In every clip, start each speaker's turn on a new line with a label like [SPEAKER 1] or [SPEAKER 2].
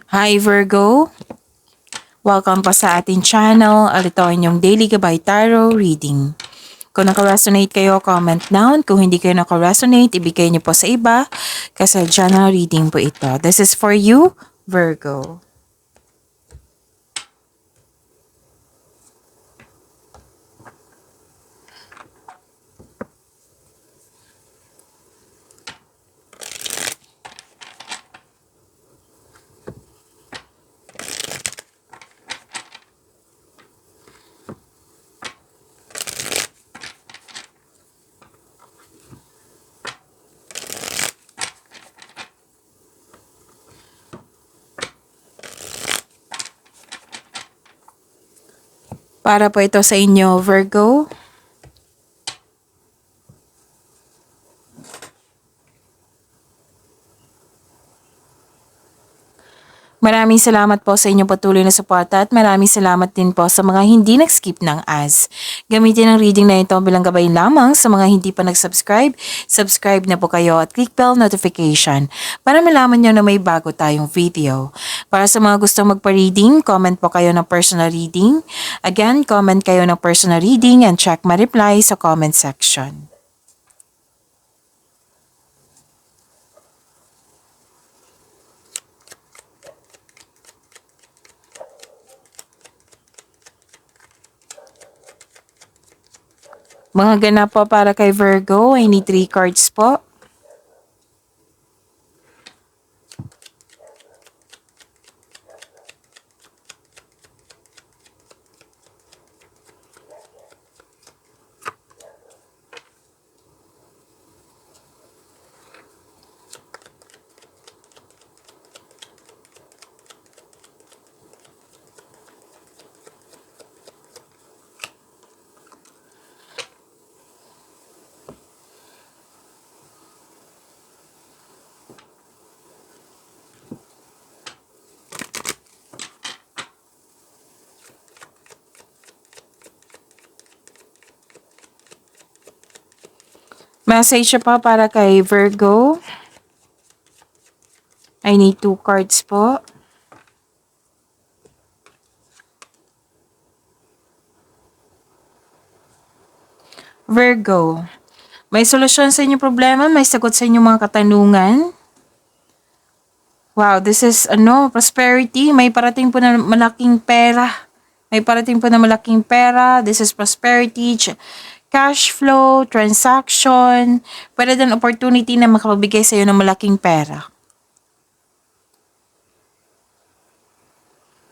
[SPEAKER 1] Hi Virgo! Welcome pa sa ating channel. Ito ang inyong Daily Gabay Tarot Reading. Kung naka-resonate kayo, comment down. Kung hindi kayo naka-resonate, ibigay niyo po sa iba kasi general reading po ito. This is for you, Virgo. Para po ito sa inyo, Virgo. Maraming salamat po sa inyong patuloy na suporta at maraming salamat din po sa mga hindi nag-skip ng ads. Gamitin ang reading na ito bilang gabay lamang sa mga hindi pa nag-subscribe. Subscribe na po kayo at click bell notification para malaman nyo na may bago tayong video. Para sa mga gustong magpa-reading, comment po kayo ng personal reading. Again, comment kayo ng personal reading and check my reply sa comment section. Mga ganap po para kay Virgo, I need 3 cards po. Message pa para kay Virgo. I need 2 cards po. Virgo, may solusyon sa inyong problema, may sagot sa inyong mga katanungan. Wow, this is prosperity. May parating po na malaking pera. May parating po na malaking pera. This is prosperity, cash flow, transaction. Pwede din opportunity na makabigay sa iyo ng malaking pera.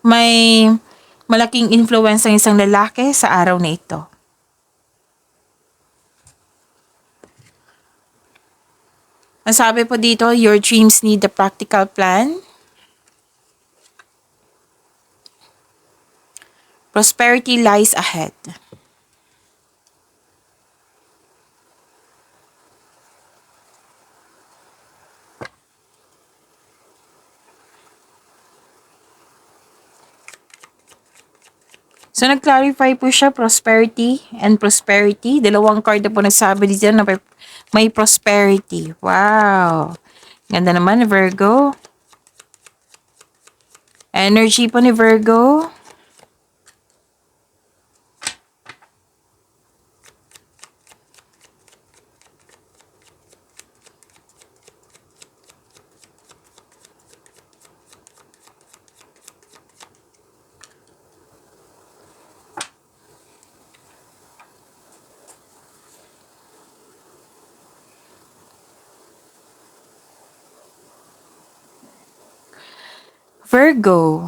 [SPEAKER 1] May malaking influence ng isang lalaki sa araw na ito. Ang sabi po dito, your dreams need a practical plan. Prosperity lies ahead. So, nag-clarify po siya, prosperity and prosperity. Dalawang card na po nagsabi dito na may prosperity. Wow! Ganda naman ni Virgo. Energy po ni Virgo. Virgo.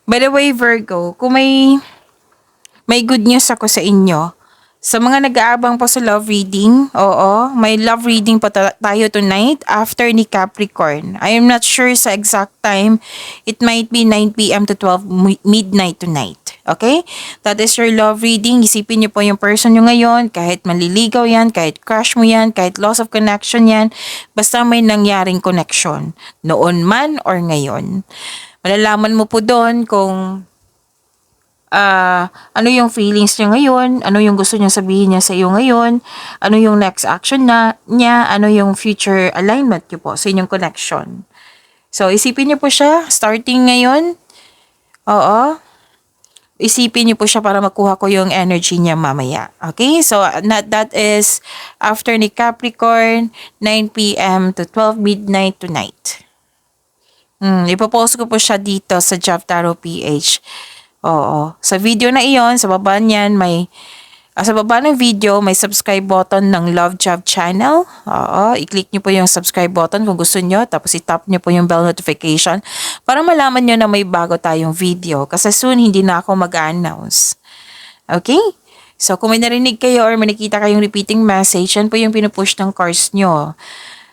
[SPEAKER 1] By the way, Virgo, kung may good news ako sa inyo. Sa mga nag-aabang po sa love reading, oo, may love reading po tayo tonight after ni Capricorn. I am not sure sa exact time. It might be 9 p.m. to 12 midnight tonight. Okay? That is your love reading. Isipin niyo po yung person niyo ngayon, kahit manliligaw yan, kahit crush mo yan, kahit loss of connection yan, basta may nangyaring connection, noon man or ngayon. Malalaman mo po doon kung ano yung feelings niya ngayon, ano yung gusto niya sabihin niya sa iyo ngayon, ano yung next action niya, ano yung future alignment niyo po sa inyong connection. So, isipin niyo po siya, starting ngayon. Oo. Isipin niyo po siya para makuha ko yung energy niya mamaya. Okay? So, that is after ni Capricorn, 9 p.m. to 12 midnight tonight. Ipopost ko po siya dito sa Job Tarot PH. Oo. Sa video na iyon, sa baba niyan, sa baba ng video, may subscribe button ng Love Job Channel. Oo. I-click niyo po yung subscribe button kung gusto niyo. Tapos i-tap niyo po yung bell notification para malaman niyo na may bago tayong video. Kasi soon, hindi na ako mag-announce. Okay? So, kung may narinig kayo or may nakita kayong repeating message, yan po yung pinupush ng cards nyo.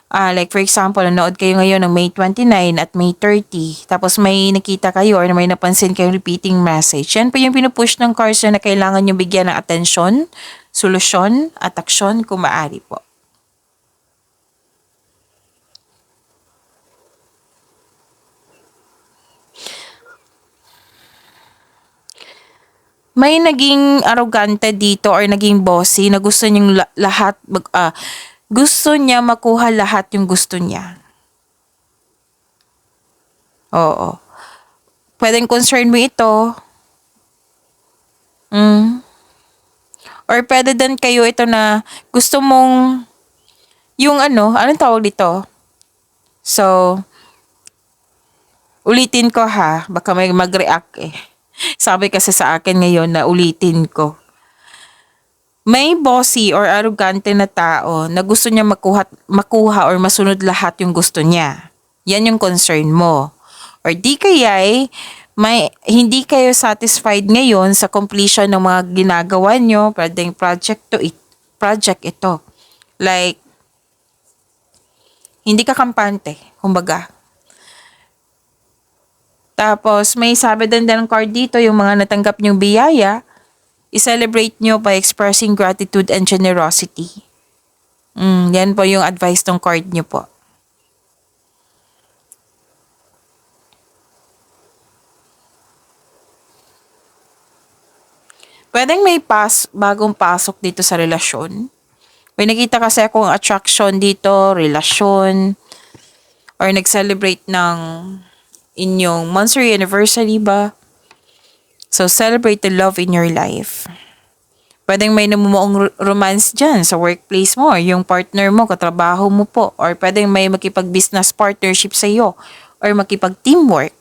[SPEAKER 1] Like for example, nanood kayo ngayon ng May 29 at May 30. Tapos may nakita kayo or may napansin kayong repeating message. Yan po yung pinupush ng cards na kailangan nyo bigyan ng atensyon, solusyon, at aksyon kung maaari po. May naging arrogante dito or naging bossy na gusto niyong gusto niya makuha lahat yung gusto niya. Oo. Pwedeng concern mo ito. Or pwede din kayo ito na gusto mong yung anong tawag dito? So, ulitin ko ha. Baka may mag-react eh. Sabi kasi sa akin ngayon na ulitin ko. May bossy or arrogante na tao na gusto niya makuha or masunod lahat yung gusto niya. Yan yung concern mo. Or di kaya'y hindi kayo satisfied ngayon sa completion ng mga ginagawa nyo, pwedeng project ito. Like, hindi ka kampante, kumbaga. Tapos, may sabi din ng card dito, yung mga natanggap nyong biyaya, i-celebrate nyo by expressing gratitude and generosity. Yan po yung advice ng card nyo po. Pwedeng may bagong pasok dito sa relasyon. May nakita kasi akong attraction dito, relasyon, or nag-celebrate ng inyong monthly anniversary ba? So, celebrate the love in your life. Pwedeng may namumuong romance dyan sa workplace mo, yung partner mo, katrabaho mo po, or pwedeng may makipag-business partnership sa iyo, or makipag-teamwork.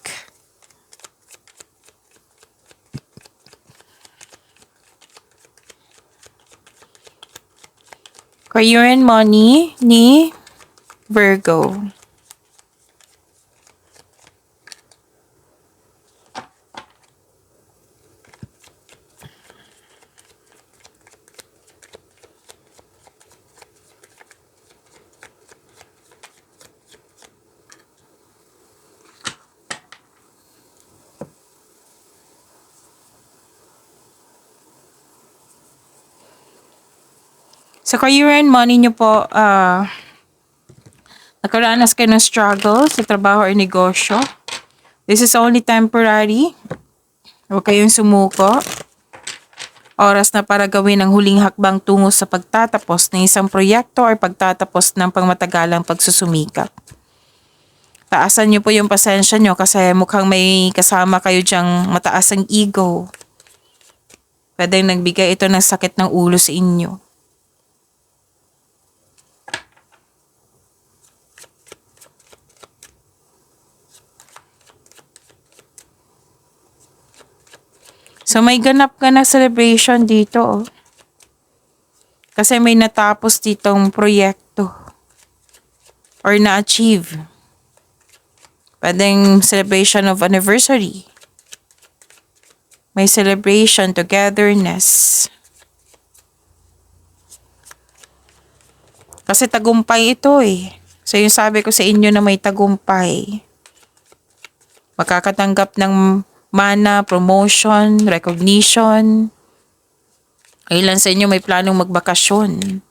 [SPEAKER 1] Career and money ni Virgo. Sa career and money nyo po, nakaranas kayo ng struggle sa trabaho o negosyo. This is only temporary. Huwag kayong sumuko. Oras na para gawin ang huling hakbang tungo sa pagtatapos ng isang proyekto o pagtatapos ng pangmatagalang pagsusumikap. Taasan nyo po yung pasensya nyo kasi mukhang may kasama kayo dyang mataas ang ego. Pwedeng nagbigay ito ng sakit ng ulo sa inyo. So may ganap ka na celebration dito. Oh. Kasi may natapos ditong proyekto. Or na-achieve. Pwedeng celebration of anniversary. May celebration, togetherness. Kasi tagumpay ito eh. So yung sabi ko sa inyo na may tagumpay. Makakatanggap ng mana, promotion, recognition. Ilan sa inyo may planong magbakasyon.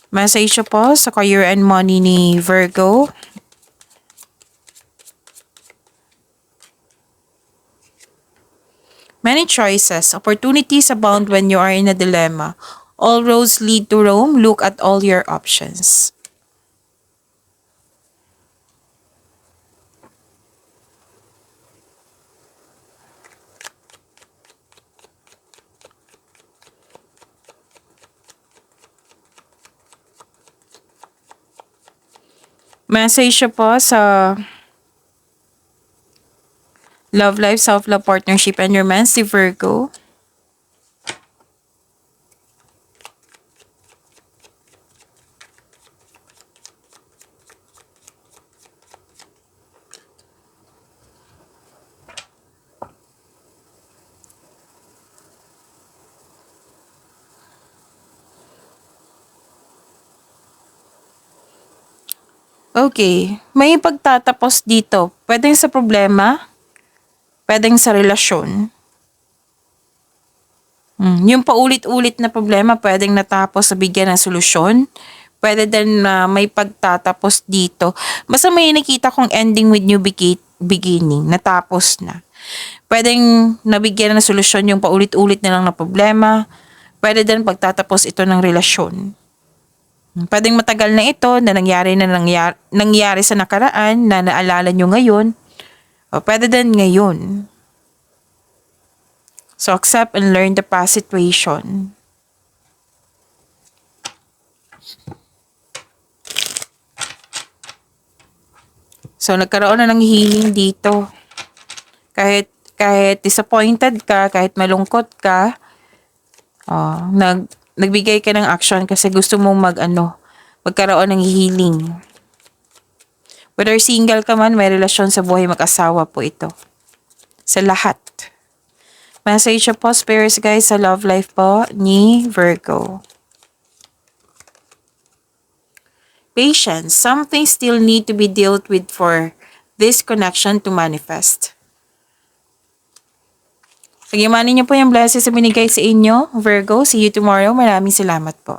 [SPEAKER 1] Message po sa career and money ni Virgo. Many choices. Opportunities abound when you are in a dilemma. All roads lead to Rome. Look at all your options. Message siya po sa love life, self-love, partnership, and romance, si Virgo. Okay, may pagtatapos dito. Pwedeng sa problema, pwedeng sa relasyon. Yung paulit-ulit na problema, pwedeng natapos sa bigyan ng solusyon. Pwede din na may pagtatapos dito. Basta may nakita kong ending with new beginning, natapos na. Pwedeng nabigyan ng solusyon yung paulit-ulit na lang na problema. Pwede din pagtatapos ito ng relasyon. Pwedeng matagal na ito na nangyari sa nakaraan na naalala nyo ngayon. O pwede din ngayon. So accept and learn the past situation. So nagkaroon na ng healing dito. Kahit disappointed ka, kahit malungkot ka, nagbigay ka ng action kasi gusto mong magkaroon ng healing. Whether single ka man, may relasyon sa buhay mag-asawa po ito. Sa lahat. Message po, spirits guys, sa love life po ni Virgo. Patience. Something still need to be dealt with for this connection to manifest. Pagyamanin niyo po yung blessings na binigay sa inyo, Virgo. See you tomorrow. Maraming salamat po.